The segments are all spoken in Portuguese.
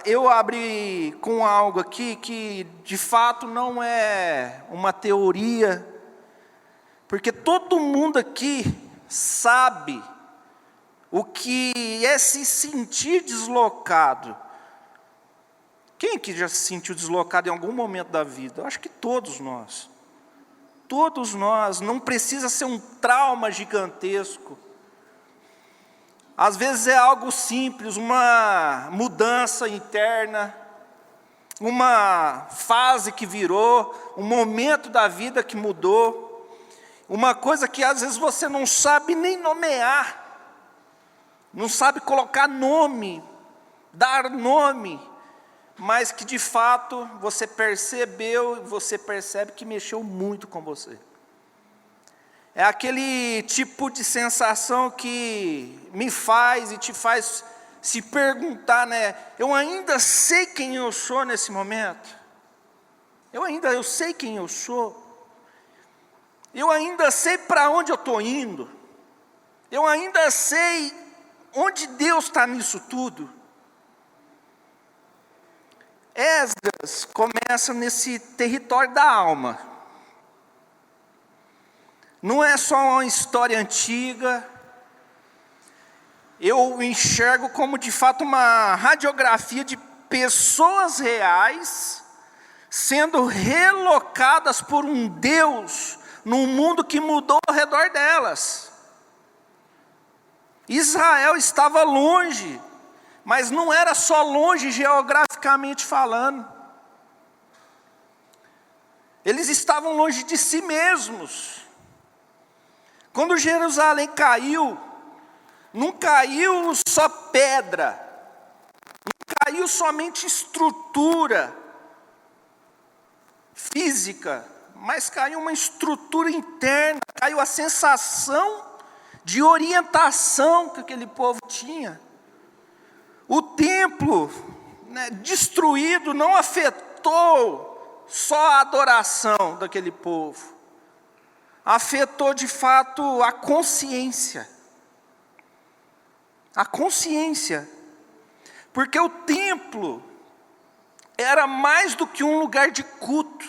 eu abri com algo aqui que de fato não é uma teoria, porque todo mundo aqui sabe o que é se sentir deslocado. Quem aqui já se sentiu deslocado em algum momento da vida? Eu acho que todos nós. Todos nós, não precisa ser um trauma gigantesco. Às vezes é algo simples, uma mudança interna, uma fase que virou, um momento da vida que mudou, uma coisa que às vezes você não sabe nem nomear, não sabe colocar nome, dar nome, mas que de fato você percebeu, você percebe que mexeu muito com você. É aquele tipo de sensação que me faz e te faz se perguntar, né? Eu ainda sei quem eu sou nesse momento? Eu sei quem eu sou? Eu ainda sei para onde eu estou indo? Eu ainda sei onde Deus está nisso tudo? Esdras começa nesse território da alma. Não é só uma história antiga, eu enxergo como de fato uma radiografia de pessoas reais sendo relocadas por um Deus num mundo que mudou ao redor delas. Israel estava longe, mas não era só longe geograficamente falando. Eles estavam longe de si mesmos. Quando Jerusalém caiu, não caiu só pedra, não caiu somente estrutura física, mas caiu uma estrutura interna, caiu a sensação de orientação que aquele povo tinha. O templo, destruído não afetou só a adoração daquele povo, afetou de fato a consciência. A consciência. Porque o templo era mais do que um lugar de culto.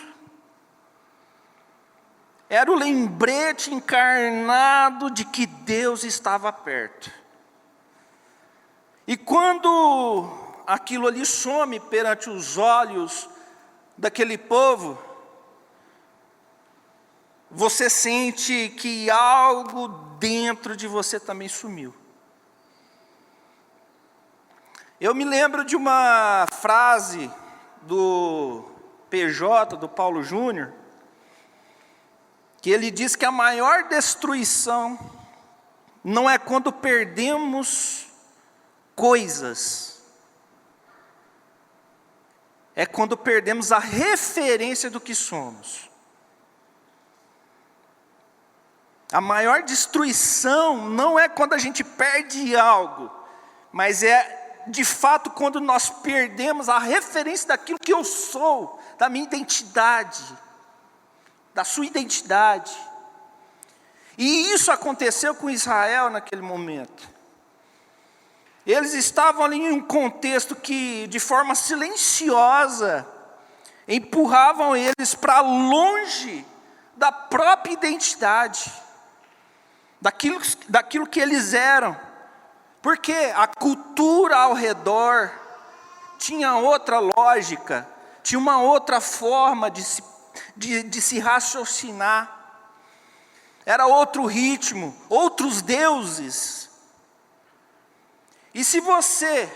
Era o lembrete encarnado de que Deus estava perto. E quando aquilo ali some perante os olhos daquele povo, você sente que algo dentro de você também sumiu. Eu me lembro de uma frase do PJ, do Paulo Júnior, que ele diz que a maior destruição não é quando perdemos coisas, é quando perdemos a referência do que somos. A maior destruição não é quando a gente perde algo, mas é de fato quando nós perdemos a referência daquilo que eu sou, da minha identidade, da sua identidade. E isso aconteceu com Israel naquele momento. Eles estavam ali em um contexto que, de forma silenciosa, empurravam eles para longe da própria identidade, daquilo que eles eram, porque a cultura ao redor tinha outra lógica, tinha uma outra forma de se raciocinar, era outro ritmo, outros deuses. E se você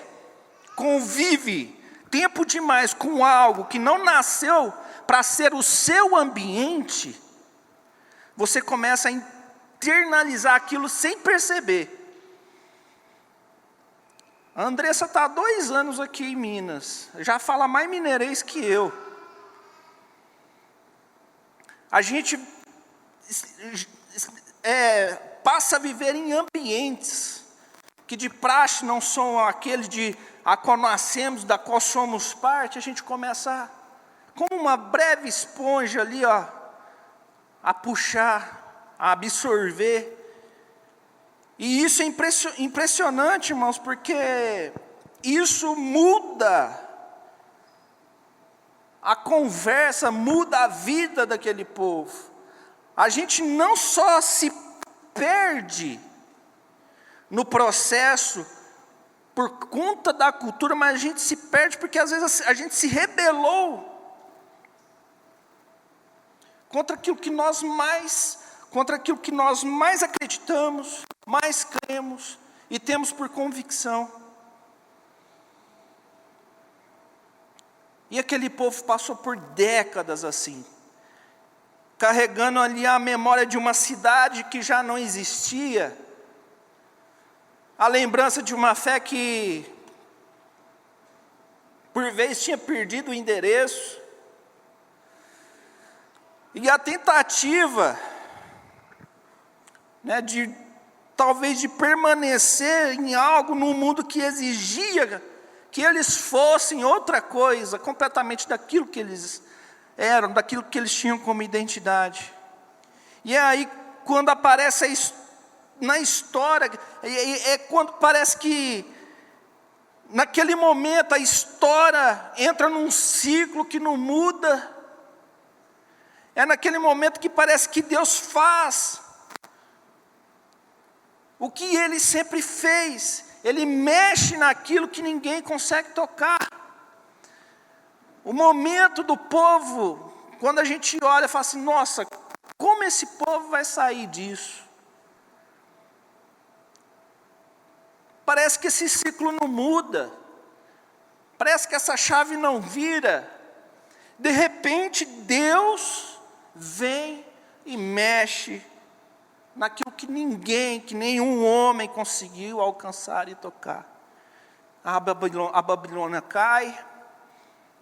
convive tempo demais com algo que não nasceu para ser o seu ambiente, você começa a internalizar aquilo sem perceber. A Andressa está há 2 anos aqui em Minas, já fala mais mineirês que eu. A gente passa a viver em ambientes que de praxe não são aqueles a qual nascemos, da qual somos parte. A gente começa, como uma breve esponja ali, a puxar, a absorver. E isso é impressionante, irmãos, porque isso muda a conversa muda a vida daquele povo. A gente não só se perde no processo por conta da cultura, mas a gente se perde porque às vezes a gente se rebelou contra aquilo que nós mais acreditamos, mais cremos e temos por convicção. E aquele povo passou por décadas assim, carregando ali a memória de uma cidade que já não existia, a lembrança de uma fé que, por vezes, tinha perdido o endereço, e a tentativa, talvez de permanecer em algo no mundo que exigia que eles fossem outra coisa, completamente daquilo que eles eram, daquilo que eles tinham como identidade. E é aí quando aparece na história, é quando parece que, naquele momento, a história entra num ciclo que não muda. É naquele momento que parece que Deus faz o que Ele sempre fez. Ele mexe naquilo que ninguém consegue tocar. O momento do povo, quando a gente olha e fala assim, nossa, como esse povo vai sair disso? Parece que esse ciclo não muda. Parece que essa chave não vira. De repente, Deus vem e mexe naquilo que nenhum homem conseguiu alcançar e tocar. A Babilônia cai,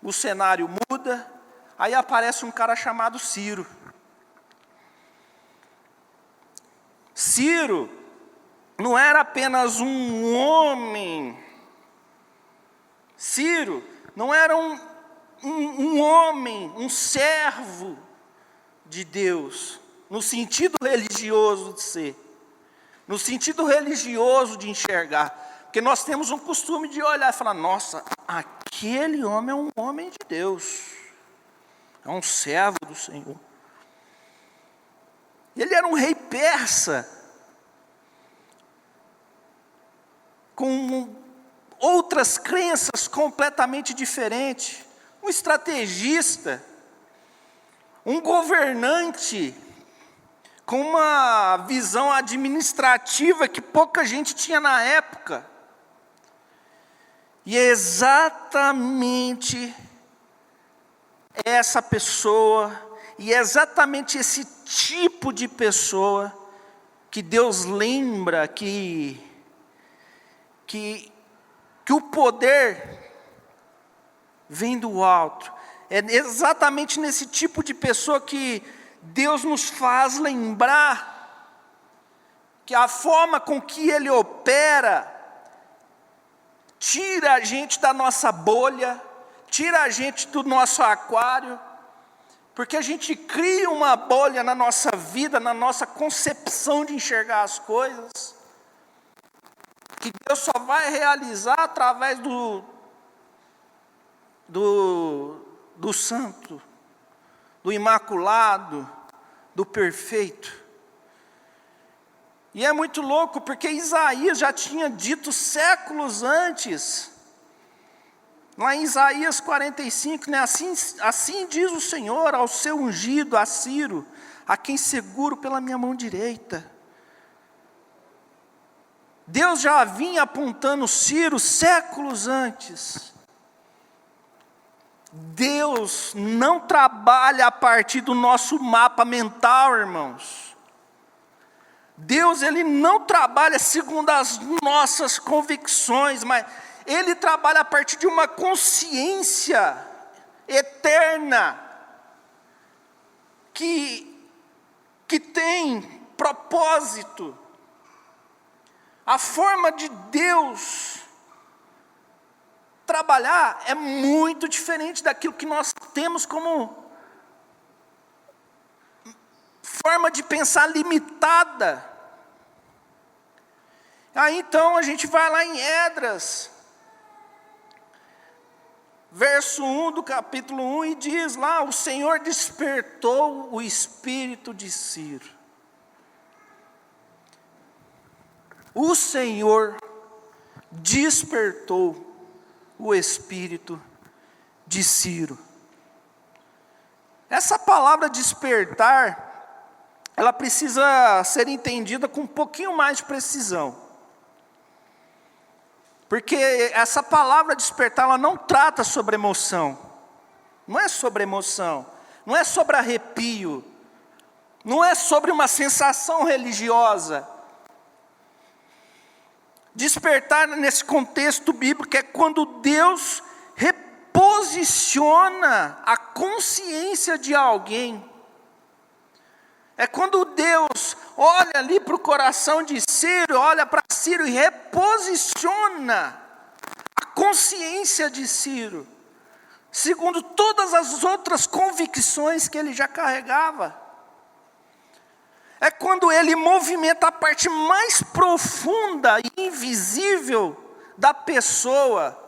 o cenário muda, aí aparece um cara chamado Ciro. Ciro não era apenas um homem. Ciro não era um homem, um servo de Deus, no sentido religioso de ser, no sentido religioso de enxergar, porque nós temos um costume de olhar e falar, nossa, aquele homem é um homem de Deus, é um servo do Senhor. Ele era um rei persa, com outras crenças completamente diferentes, um estrategista, um governante com uma visão administrativa que pouca gente tinha na época. E é exatamente essa pessoa, e é exatamente esse tipo de pessoa que Deus lembra que o poder vem do alto. É exatamente nesse tipo de pessoa que Deus nos faz lembrar que a forma com que Ele opera tira a gente da nossa bolha, tira a gente do nosso aquário, porque a gente cria uma bolha na nossa vida, na nossa concepção de enxergar as coisas, que Deus só vai realizar através do santo, do imaculado, do perfeito. E é muito louco, porque Isaías já tinha dito séculos antes, lá em Isaías 45, assim diz o Senhor ao seu ungido, a Ciro, a quem seguro pela minha mão direita. Deus já vinha apontando Ciro séculos antes. Deus não trabalha a partir do nosso mapa mental, irmãos. Deus, Ele não trabalha segundo as nossas convicções, mas Ele trabalha a partir de uma consciência eterna, que tem propósito. A forma de Deus trabalhar é muito diferente daquilo que nós temos como forma de pensar limitada. Aí então a gente vai lá em Esdras, verso 1 do capítulo 1, e diz lá: o Senhor despertou o espírito de Ciro. O Senhor despertou o espírito de Ciro. Essa palavra despertar, ela precisa ser entendida com um pouquinho mais de precisão. Porque essa palavra despertar, ela não trata sobre emoção. Não é sobre emoção. Não é sobre arrepio. Não é sobre uma sensação religiosa. Despertar nesse contexto bíblico é quando Deus reposiciona a consciência de alguém. É quando Deus olha ali para o coração de Ciro, olha para Ciro e reposiciona a consciência de Ciro, segundo todas as outras convicções que ele já carregava. É quando ele movimenta a parte mais profunda e invisível da pessoa.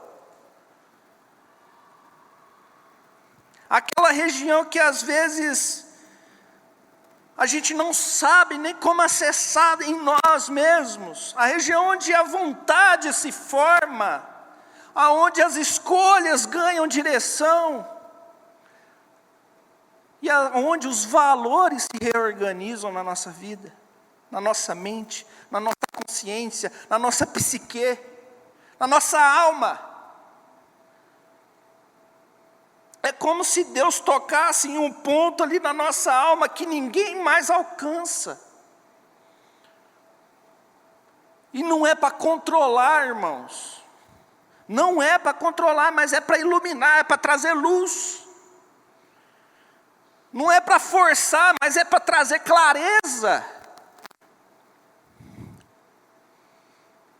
Aquela região que às vezes a gente não sabe nem como acessar em nós mesmos. A região onde a vontade se forma, aonde as escolhas ganham direção. E onde os valores se reorganizam na nossa vida, na nossa mente, na nossa consciência, na nossa psique, na nossa alma. É como se Deus tocasse em um ponto ali na nossa alma que ninguém mais alcança. E não é para controlar, irmãos. Não é para controlar, mas é para iluminar, é para trazer luz. Não é para forçar, mas é para trazer clareza.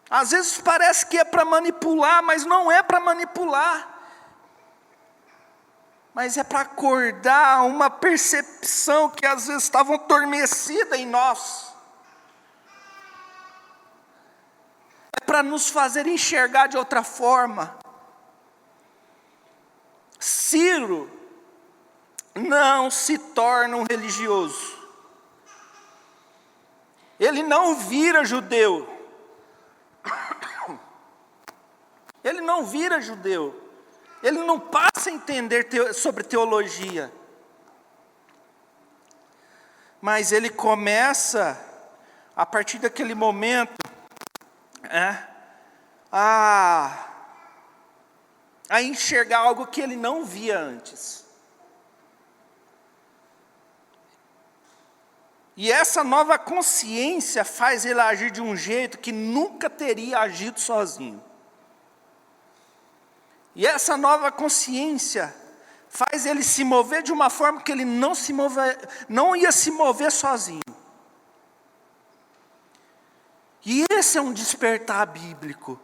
Às vezes parece que é para manipular, mas não é para manipular. Mas é para acordar uma percepção que às vezes estava adormecida em nós. É para nos fazer enxergar de outra forma. Ciro não se torna um religioso. Ele não vira judeu. Ele não vira judeu. Ele não passa a entender sobre teologia. Mas ele começa, a partir daquele momento, a enxergar algo que ele não via antes. E essa nova consciência faz ele agir de um jeito que nunca teria agido sozinho. E essa nova consciência faz ele se mover de uma forma que ele não ia se mover sozinho. E esse é um despertar bíblico.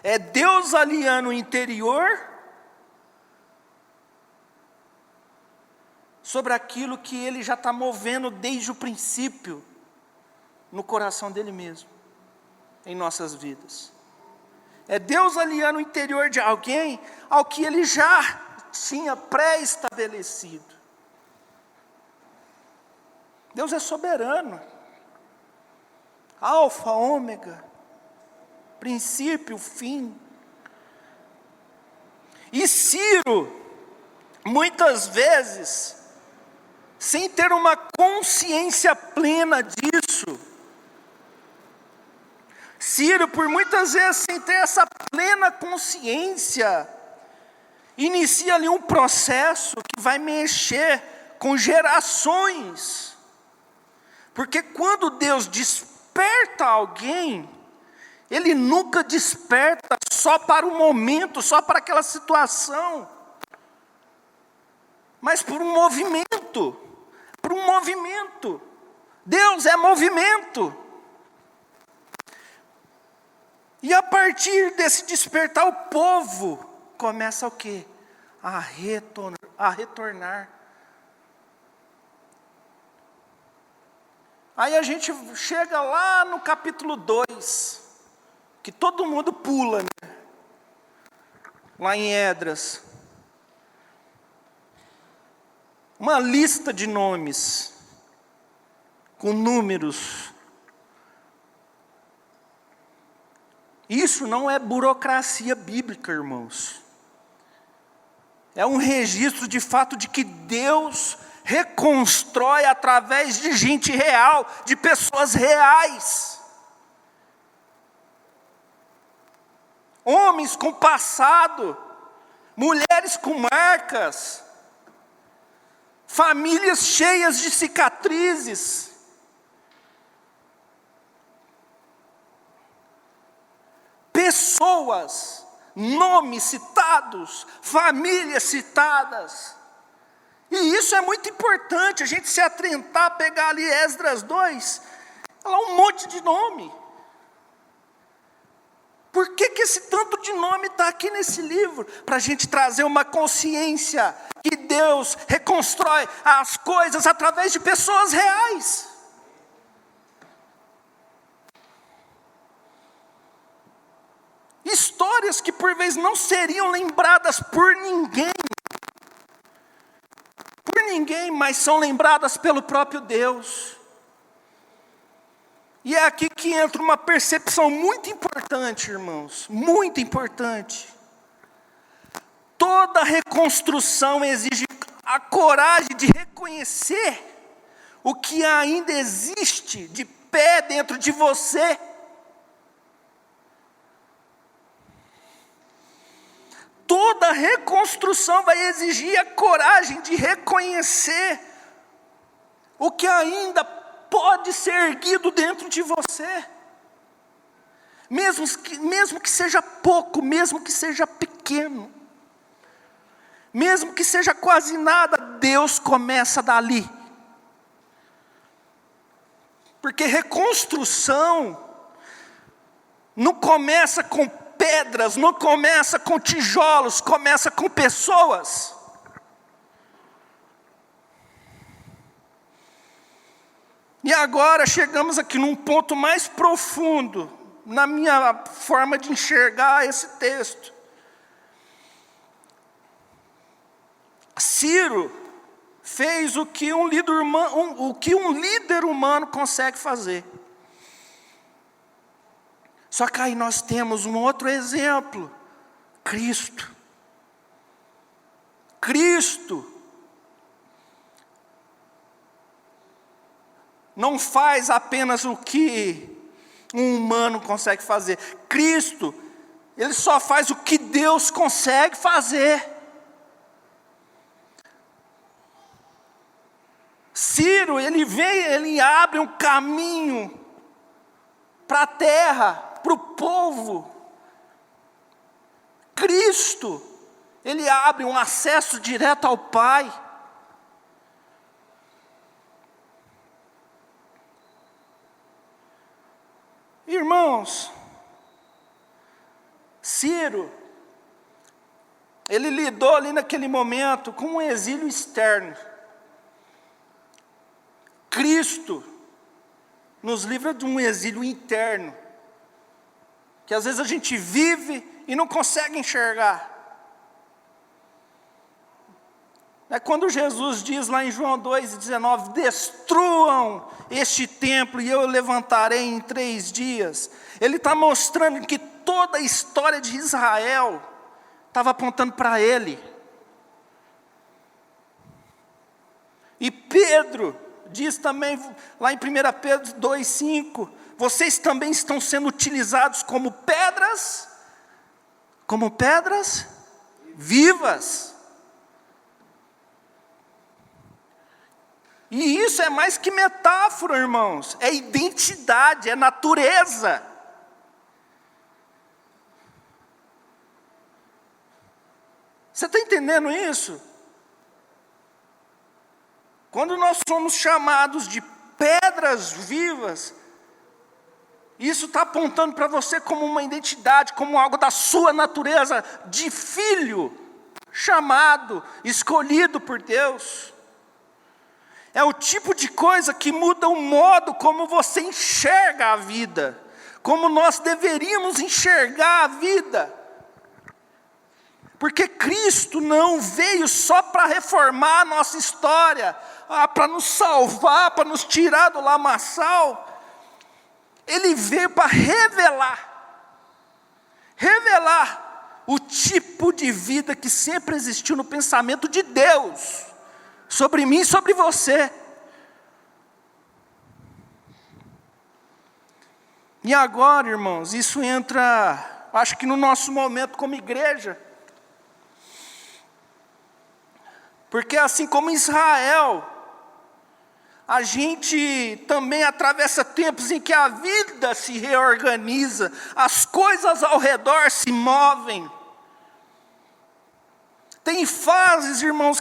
É Deus alinhando o interior sobre aquilo que Ele já está movendo desde o princípio, no coração dEle mesmo, em nossas vidas. É Deus alinhando o interior de alguém ao que Ele já tinha pré-estabelecido. Deus é soberano. Alfa, ômega, princípio, fim. E Ciro, muitas vezes, sem ter uma consciência plena disso, Ciro, por muitas vezes, sem ter essa plena consciência, inicia ali um processo que vai mexer com gerações. Porque quando Deus desperta alguém, Ele nunca desperta só para o momento, só para aquela situação, mas por um movimento, Deus é movimento. E a partir desse despertar, o povo começa o quê? A retornar. Aí a gente chega lá no capítulo 2, que todo mundo pula, né? Lá em Esdras. uma lista de nomes, com números. Isso não é burocracia bíblica, irmãos. É um registro de fato de que Deus reconstrói através de gente real, de pessoas reais. Homens com passado, mulheres com marcas, famílias cheias de cicatrizes. Pessoas, nomes citados, famílias citadas. E isso é muito importante, a gente se atentar, pegar ali Esdras 2, lá um monte de nome. Por que esse tanto de nome está aqui nesse livro? Para a gente trazer uma consciência que Deus reconstrói as coisas através de pessoas reais. Histórias que por vezes não seriam lembradas por ninguém, mas são lembradas pelo próprio Deus. E é aqui que entra uma percepção muito importante, irmãos, muito importante. Toda reconstrução exige a coragem de reconhecer o que ainda existe de pé dentro de você. Toda reconstrução vai exigir a coragem de reconhecer o que ainda pode ser erguido dentro de você. Mesmo que seja pouco, mesmo que seja pequeno, mesmo que seja quase nada, Deus começa dali. Porque reconstrução não começa com pedras, não começa com tijolos, começa com pessoas. E agora chegamos aqui num ponto mais profundo, na minha forma de enxergar esse texto. Ciro fez o que um líder humano consegue fazer. Só que aí nós temos um outro exemplo, Cristo. Cristo não faz apenas o que um humano consegue fazer. Cristo, Ele só faz o que Deus consegue fazer. Ciro, ele abre um caminho para a terra, para o povo. Cristo, Ele abre um acesso direto ao Pai. Irmãos, Ciro, ele lidou ali naquele momento com um exílio externo. Cristo nos livra de um exílio interno, que às vezes a gente vive e não consegue enxergar. É quando Jesus diz lá em João 2,19, destruam este templo e eu o levantarei em 3 dias. Ele está mostrando que toda a história de Israel estava apontando para Ele. E Pedro diz também, lá em 1 Pedro 2,5, vocês também estão sendo utilizados como pedras vivas. E isso é mais que metáfora, irmãos, é identidade, é natureza. Você está entendendo isso? Quando nós somos chamados de pedras vivas, isso está apontando para você como uma identidade, como algo da sua natureza, de filho, chamado, escolhido por Deus. É o tipo de coisa que muda o modo como você enxerga a vida, como nós deveríamos enxergar a vida. Porque Cristo não veio só para reformar a nossa história, para nos salvar, para nos tirar do lamaçal. Ele veio para revelar o tipo de vida que sempre existiu no pensamento de Deus, sobre mim e sobre você. E agora, irmãos, isso entra, acho que no nosso momento como igreja, porque assim como Israel, a gente também atravessa tempos em que a vida se reorganiza, as coisas ao redor se movem. Tem fases, irmãos,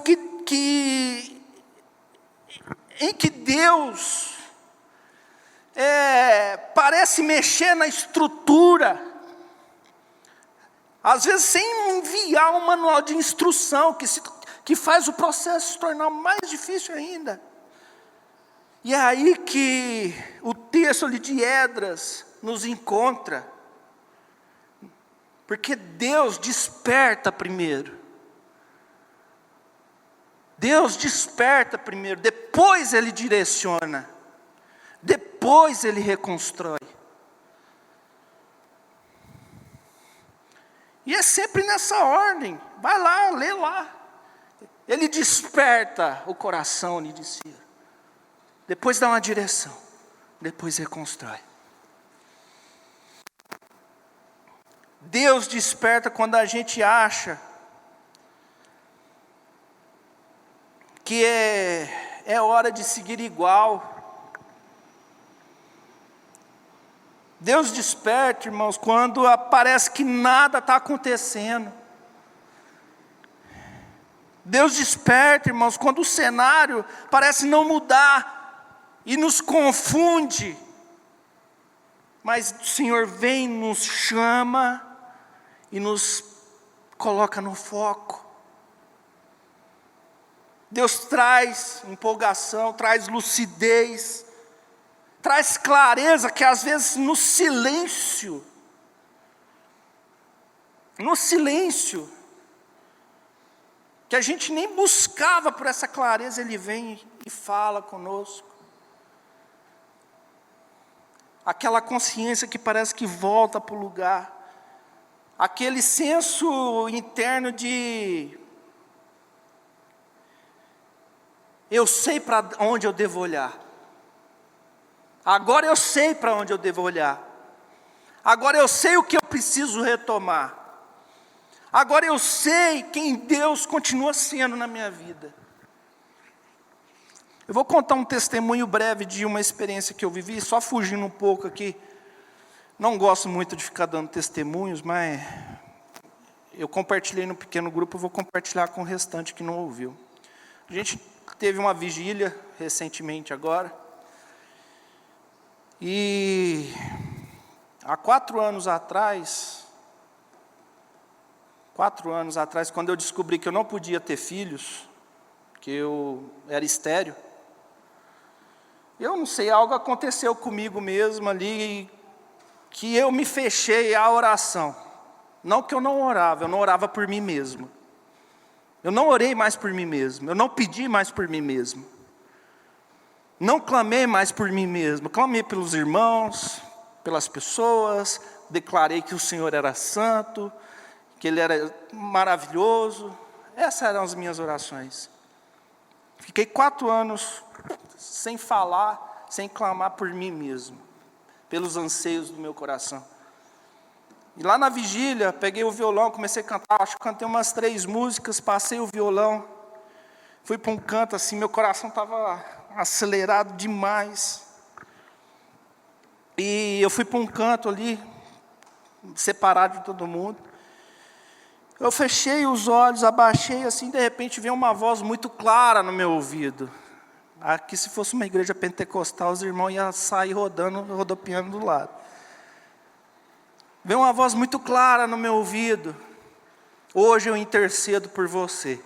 em que Deus parece mexer na estrutura, às vezes sem enviar um manual de instrução, que faz o processo se tornar mais difícil ainda. E é aí que o texto ali de Esdras nos encontra, porque Deus desperta primeiro. Deus desperta primeiro, depois Ele direciona, depois Ele reconstrói. E é sempre nessa ordem, vai lá, lê lá. Ele desperta o coração, ele dizia. Depois dá uma direção, depois reconstrói. Deus desperta quando a gente acha que é hora de seguir igual. Deus desperta, irmãos, quando parece que nada está acontecendo. Deus desperta, irmãos, quando o cenário parece não mudar e nos confunde. Mas o Senhor vem, nos chama e nos coloca no foco. Deus traz empolgação, traz lucidez, traz clareza que às vezes no silêncio, que a gente nem buscava por essa clareza, Ele vem e fala conosco. Aquela consciência que parece que volta para o lugar, aquele senso interno de eu sei para onde eu devo olhar, agora eu sei para onde eu devo olhar, agora eu sei o que eu preciso retomar, agora eu sei quem Deus continua sendo na minha vida. Eu vou contar um testemunho breve de uma experiência que eu vivi, só fugindo um pouco aqui. Não gosto muito de ficar dando testemunhos, mas eu compartilhei no pequeno grupo, eu vou compartilhar com o restante que não ouviu. A gente teve uma vigília recentemente agora, e há 4 anos atrás, quando eu descobri que eu não podia ter filhos, que eu era estéril, eu não sei, algo aconteceu comigo mesmo ali, que eu me fechei à oração. Não que eu não orava por mim mesmo. Eu não orei mais por mim mesmo, eu não pedi mais por mim mesmo. Não clamei mais por mim mesmo, clamei pelos irmãos, pelas pessoas, declarei que o Senhor era santo, que Ele era maravilhoso. Essas eram as minhas orações. Fiquei 4 anos sem falar, sem clamar por mim mesmo, pelos anseios do meu coração. E lá na vigília, peguei o violão, comecei a cantar, acho que cantei umas 3 músicas, passei o violão, fui para um canto assim, meu coração estava acelerado demais. E eu fui para um canto ali, separado de todo mundo. Eu fechei os olhos, abaixei assim, de repente veio uma voz muito clara no meu ouvido. Aqui, se fosse uma igreja pentecostal, os irmãos iam sair rodando, rodopiando do lado. Veio uma voz muito clara no meu ouvido. Hoje eu intercedo por você.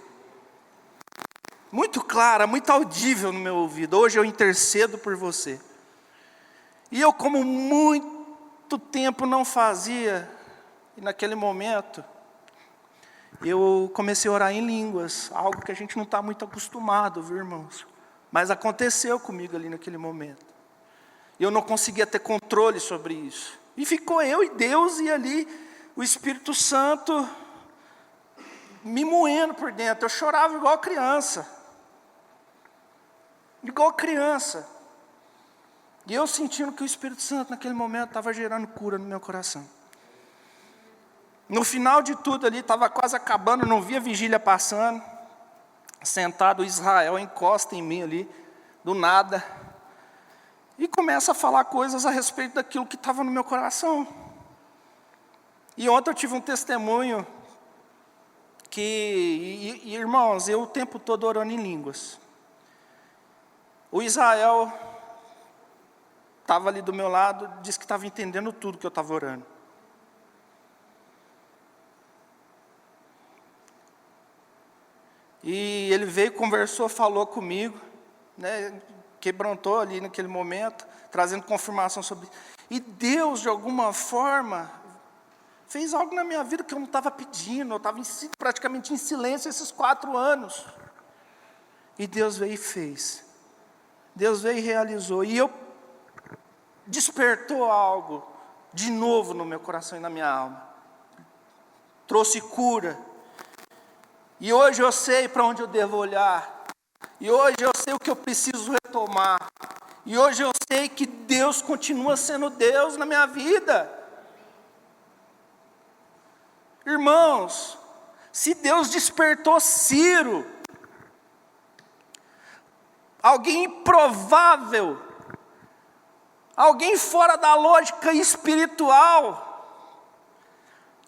Muito clara, muito audível no meu ouvido. Hoje eu intercedo por você. E eu, como muito tempo não fazia, e naquele momento, eu comecei a orar em línguas, algo que a gente não está muito acostumado, viu, irmãos? Mas aconteceu comigo ali naquele momento. Eu não conseguia ter controle sobre isso. E ficou eu e Deus, e ali o Espírito Santo me moendo por dentro. Eu chorava igual criança. Igual criança. E eu sentindo que o Espírito Santo naquele momento estava gerando cura no meu coração. No final de tudo ali, estava quase acabando, não via vigília passando. Sentado, Israel encosta em mim ali, do nada. E começa a falar coisas a respeito daquilo que estava no meu coração. E ontem eu tive um testemunho irmãos, eu o tempo todo orando em línguas. O Israel estava ali do meu lado, disse que estava entendendo tudo que eu estava orando. E ele veio, conversou, falou comigo, né, quebrantou ali naquele momento, trazendo confirmação sobre isso. E Deus, de alguma forma, fez algo na minha vida que eu não estava pedindo, eu estava praticamente em silêncio esses 4 anos. E Deus veio e fez. Deus veio e realizou. E eu despertou algo de novo no meu coração e na minha alma. Trouxe cura. E hoje eu sei para onde eu devo olhar. E hoje eu sei o que eu preciso retomar. E hoje eu sei que Deus continua sendo Deus na minha vida. Irmãos, se Deus despertou Ciro, alguém improvável, alguém fora da lógica espiritual,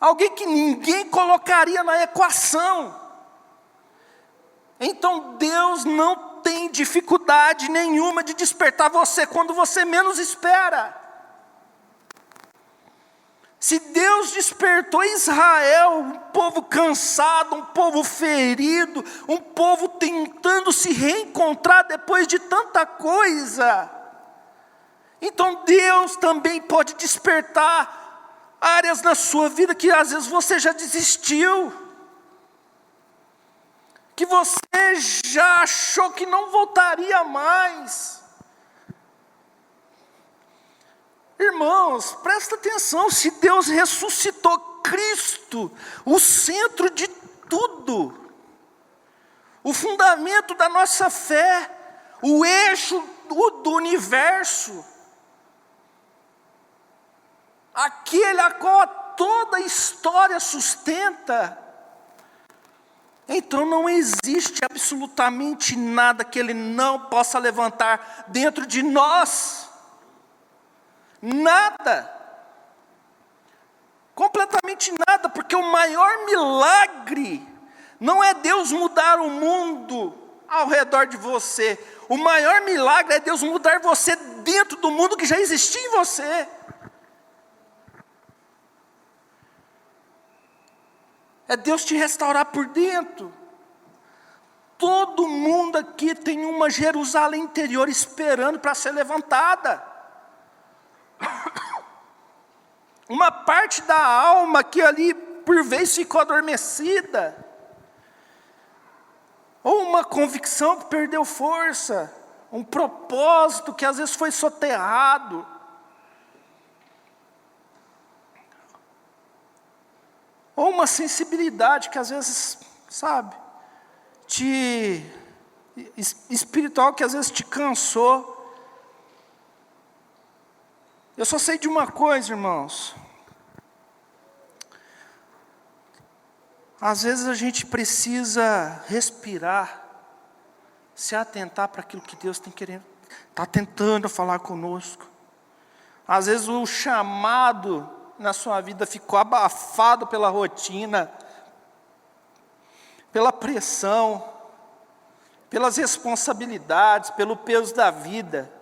alguém que ninguém colocaria na equação, então Deus não tem dificuldade nenhuma de despertar você quando você menos espera. Se Deus despertou Israel, um povo cansado, um povo ferido, um povo tentando se reencontrar depois de tanta coisa, então Deus também pode despertar áreas na sua vida que às vezes você já desistiu, que você já achou que não voltaria mais. Irmãos, presta atenção, se Deus ressuscitou Cristo, o centro de tudo, o fundamento da nossa fé, o eixo do universo, aquele a qual toda a história sustenta, então não existe absolutamente nada que Ele não possa levantar dentro de nós. Nada, completamente nada, porque o maior milagre não é Deus mudar o mundo ao redor de você, o maior milagre é Deus mudar você dentro do mundo que já existia em você. É Deus te restaurar por dentro. Todo mundo aqui tem uma Jerusalém interior esperando para ser levantada. Uma parte da alma que ali por vezes ficou adormecida, ou uma convicção que perdeu força, um propósito que às vezes foi soterrado, ou uma sensibilidade que às vezes, sabe, espiritual que às vezes te cansou. Eu só sei de uma coisa, irmãos. Às vezes a gente precisa respirar, se atentar para aquilo que Deus está tentando falar conosco. Às vezes o chamado na sua vida ficou abafado pela rotina, pela pressão, pelas responsabilidades, pelo peso da vida.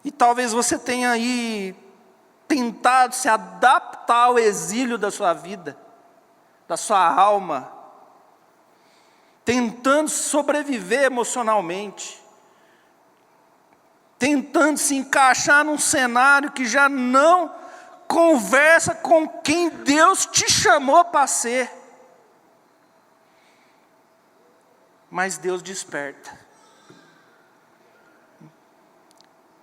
E talvez você tenha aí tentado se adaptar ao exílio da sua vida, da sua alma, tentando sobreviver emocionalmente, tentando se encaixar num cenário que já não conversa com quem Deus te chamou para ser. Mas Deus desperta.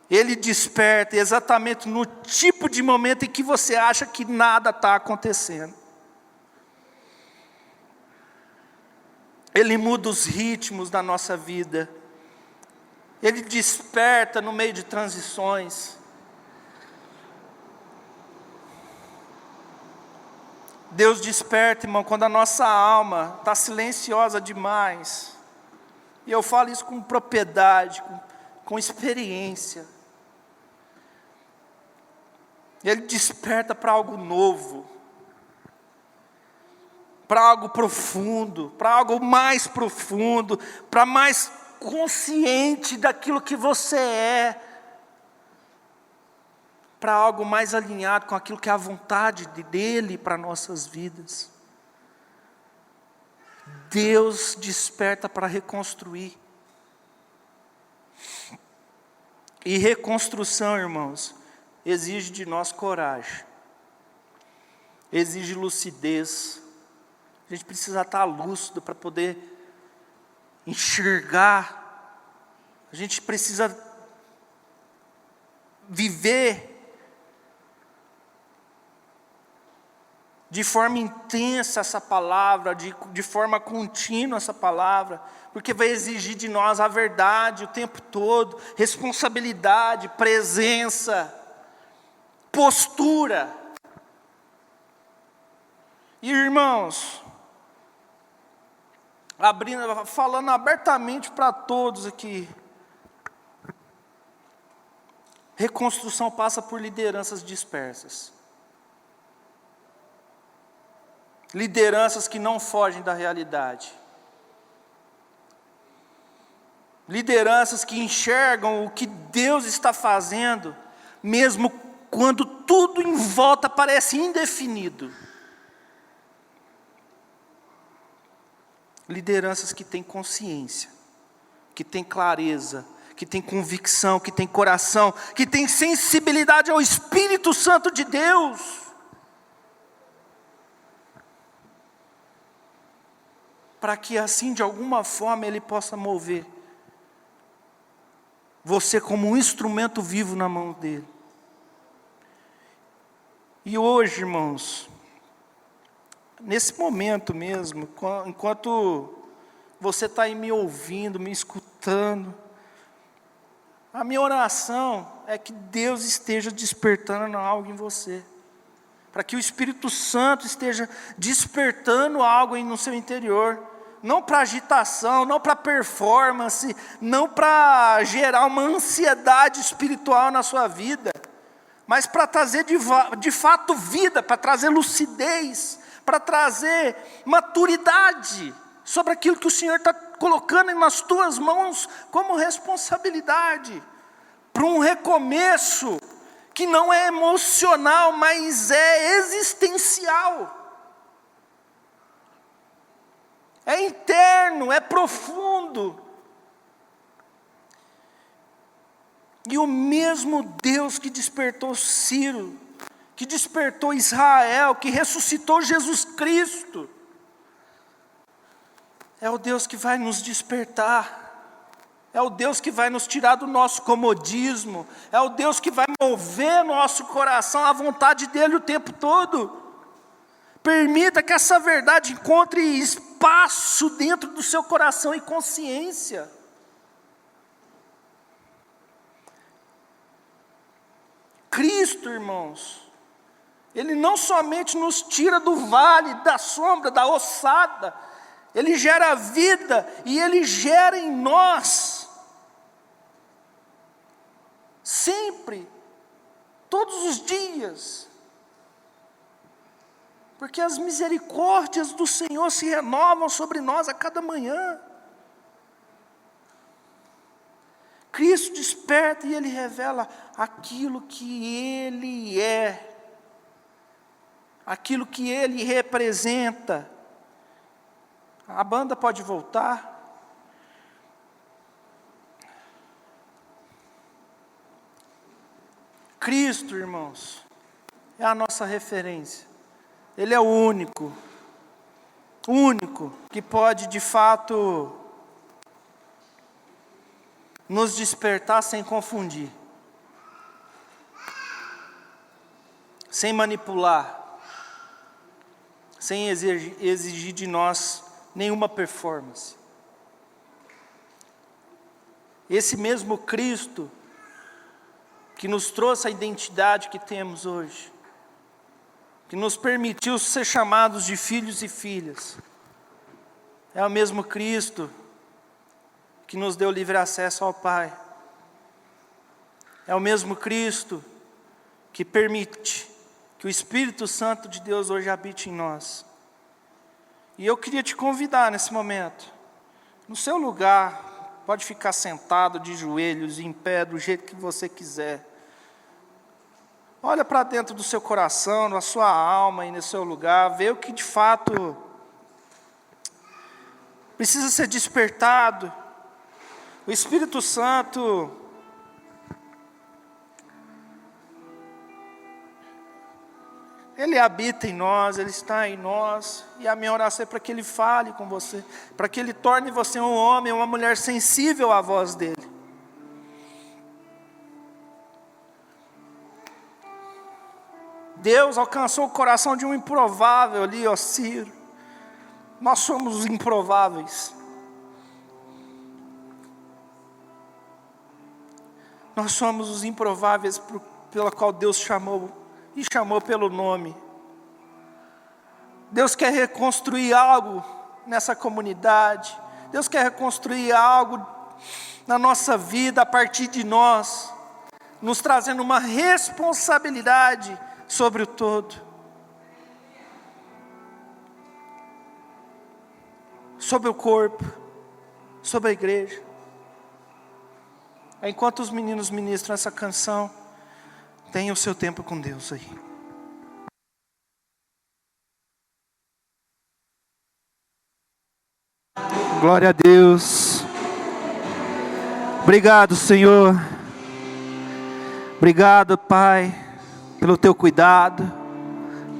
Ele desperta exatamente no tipo de momento em que você acha que nada está acontecendo. Ele muda os ritmos da nossa vida. Ele desperta no meio de transições. Deus desperta, irmão, quando a nossa alma está silenciosa demais. E eu falo isso com propriedade, com experiência. Ele desperta para algo novo, para algo profundo, para algo mais profundo, para mais consciente daquilo que você é, para algo mais alinhado com aquilo que é a vontade dele para nossas vidas. Deus desperta para reconstruir. E reconstrução, irmãos, exige de nós coragem, exige lucidez. A gente precisa estar lúcido para poder enxergar. A gente precisa viver de forma intensa essa palavra, de forma contínua essa palavra, porque vai exigir de nós a verdade o tempo todo, responsabilidade, presença, postura. E irmãos, falando abertamente para todos aqui, reconstrução passa por lideranças dispersas. Lideranças que não fogem da realidade. Lideranças que enxergam o que Deus está fazendo, mesmo quando tudo em volta parece indefinido. Lideranças que têm consciência, que têm clareza, que têm convicção, que têm coração, que têm sensibilidade ao Espírito Santo de Deus. Para que assim, de alguma forma, Ele possa mover você como um instrumento vivo na mão dEle. E hoje, irmãos, nesse momento mesmo, enquanto você está aí me ouvindo, me escutando, a minha oração é que Deus esteja despertando algo em você. Para que o Espírito Santo esteja despertando algo no seu interior. Não para agitação, não para performance, não para gerar uma ansiedade espiritual na sua vida, mas para trazer de fato vida, para trazer lucidez, para trazer maturidade sobre aquilo que o Senhor está colocando nas tuas mãos como responsabilidade, para um recomeço que não é emocional, mas é existencial. É interno, é profundo. E o mesmo Deus que despertou Ciro, que despertou Israel, que ressuscitou Jesus Cristo, é o Deus que vai nos despertar, é o Deus que vai nos tirar do nosso comodismo, é o Deus que vai mover nosso coração à vontade dEle o tempo todo. Permita que essa verdade encontre espaço dentro do seu coração e consciência. Cristo, irmãos, Ele não somente nos tira do vale, da sombra, da ossada, Ele gera vida e Ele gera em nós, sempre, todos os dias, porque as misericórdias do Senhor se renovam sobre nós a cada manhã. Cristo desperta e Ele revela aquilo que Ele é, aquilo que Ele representa. A banda pode voltar. Cristo, irmãos, é a nossa referência. Ele é o único que pode de fato nos despertar sem confundir, sem manipular, sem exigir de nós nenhuma performance. Esse mesmo Cristo que nos trouxe a identidade que temos hoje, que nos permitiu ser chamados de filhos e filhas, é o mesmo Cristo que nos deu livre acesso ao Pai. É o mesmo Cristo que permite que o Espírito Santo de Deus hoje habite em nós. E eu queria te convidar nesse momento, no seu lugar, pode ficar sentado de joelhos, em pé, do jeito que você quiser. Olha para dentro do seu coração, na sua alma e no seu lugar, vê o que de fato precisa ser despertado. O Espírito Santo, Ele habita em nós, Ele está em nós, e a minha oração é para que Ele fale com você, para que Ele torne você um homem, uma mulher sensível à voz dEle. Deus alcançou o coração de um improvável ali, ó Ciro. Nós somos os improváveis. Nós somos os improváveis pela qual Deus chamou, e chamou pelo nome. Deus quer reconstruir algo nessa comunidade. Deus quer reconstruir algo na nossa vida a partir de nós, nos trazendo uma responsabilidade sobre o todo, sobre o corpo, sobre a igreja. Enquanto os meninos ministram essa canção, tenha o seu tempo com Deus aí. Glória a Deus. Obrigado, Senhor. Obrigado, Pai, pelo Teu cuidado.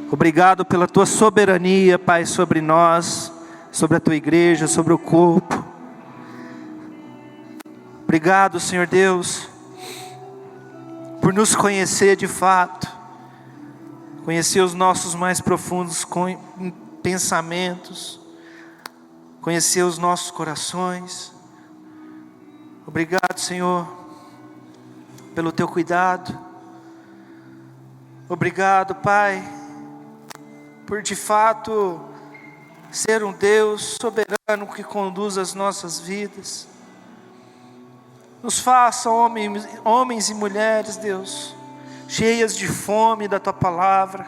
Obrigado pela Tua soberania, Pai, sobre nós, sobre a Tua igreja, sobre o corpo. Obrigado, Senhor Deus, por nos conhecer de fato, conhecer os nossos mais profundos pensamentos, conhecer os nossos corações. Obrigado, Senhor, pelo Teu cuidado. Obrigado, Pai, por de fato ser um Deus soberano que conduz as nossas vidas. Nos faça homens e mulheres, Deus, cheias de fome da Tua palavra,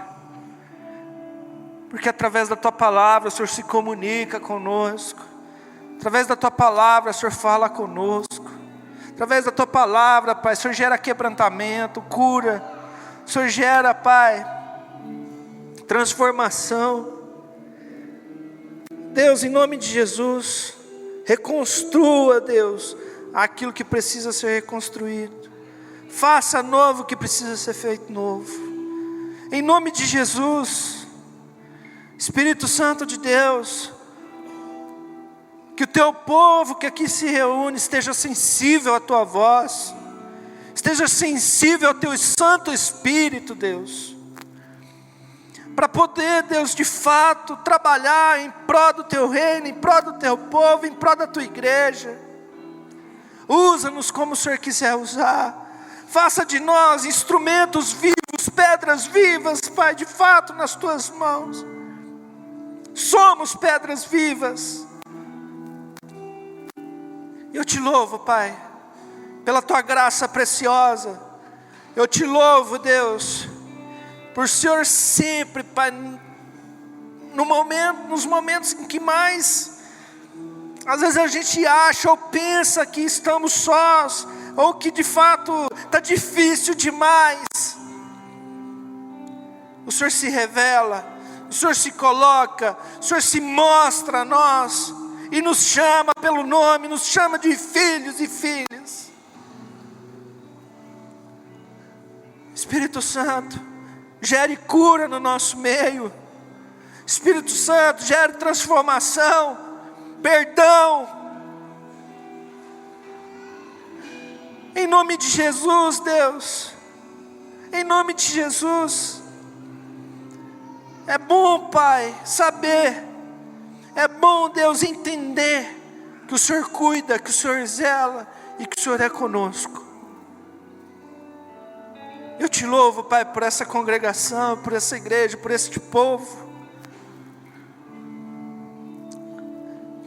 porque através da Tua palavra o Senhor se comunica conosco, através da Tua palavra o Senhor fala conosco, através da Tua palavra, Pai, o Senhor gera quebrantamento, cura, o Senhor gera, Pai, transformação. Deus, em nome de Jesus, reconstrua, Deus, aquilo que precisa ser reconstruído. Faça novo o que precisa ser feito novo. Em nome de Jesus, Espírito Santo de Deus, que o Teu povo que aqui se reúne esteja sensível à Tua voz, esteja sensível ao Teu Santo Espírito, Deus, para poder, Deus, de fato, trabalhar em prol do Teu reino, em prol do Teu povo, em prol da Tua igreja. Usa-nos como o Senhor quiser usar. Faça de nós instrumentos vivos, pedras vivas, Pai, de fato nas Tuas mãos. Somos pedras vivas. Eu Te louvo, Pai, pela Tua graça preciosa. Eu Te louvo, Deus, por Senhor sempre, Pai, nos momentos em que mais às vezes a gente acha ou pensa que estamos sós, ou que de fato está difícil demais. O Senhor se revela, o Senhor se coloca, o Senhor se mostra a nós, e nos chama pelo nome, nos chama de filhos e filhas. Espírito Santo, gere cura no nosso meio. Espírito Santo, gere transformação, perdão. nome de Jesus, Deus. Em nome de Jesus. É bom, Pai, saber. É bom, Deus, entender que o Senhor cuida, que o Senhor zela e que o Senhor é conosco. Eu te louvo, Pai, por essa congregação, por essa igreja, por este povo.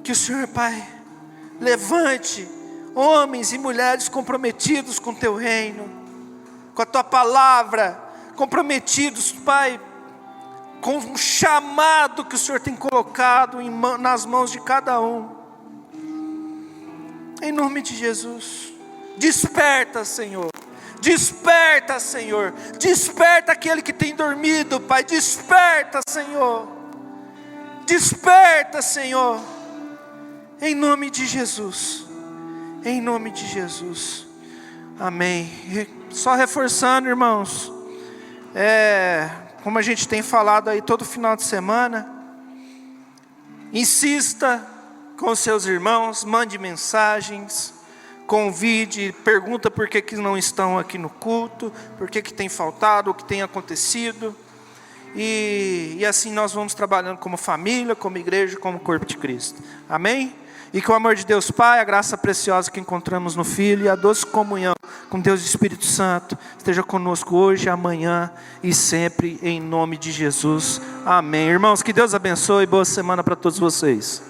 Que o Senhor, Pai, levante homens e mulheres comprometidos com o Teu reino, com a Tua palavra, comprometidos, Pai, com o chamado que o Senhor tem colocado nas mãos de cada um. Em nome de Jesus, desperta, Senhor. Desperta, Senhor. Desperta aquele que tem dormido, Pai. Desperta, Senhor. Desperta, Senhor. Em nome de Jesus. Em nome de Jesus. Amém. Só reforçando, irmãos. Como a gente tem falado aí todo final de semana. Insista com os seus irmãos. Mande mensagens. Convide, pergunta por que não estão aqui no culto, por que tem faltado, o que tem acontecido, e assim nós vamos trabalhando como família, como igreja, como corpo de Cristo, amém? E que o amor de Deus Pai, a graça preciosa que encontramos no Filho e a doce comunhão com Deus e Espírito Santo esteja conosco hoje, amanhã e sempre, em nome de Jesus, amém. Irmãos, que Deus abençoe e boa semana para todos vocês.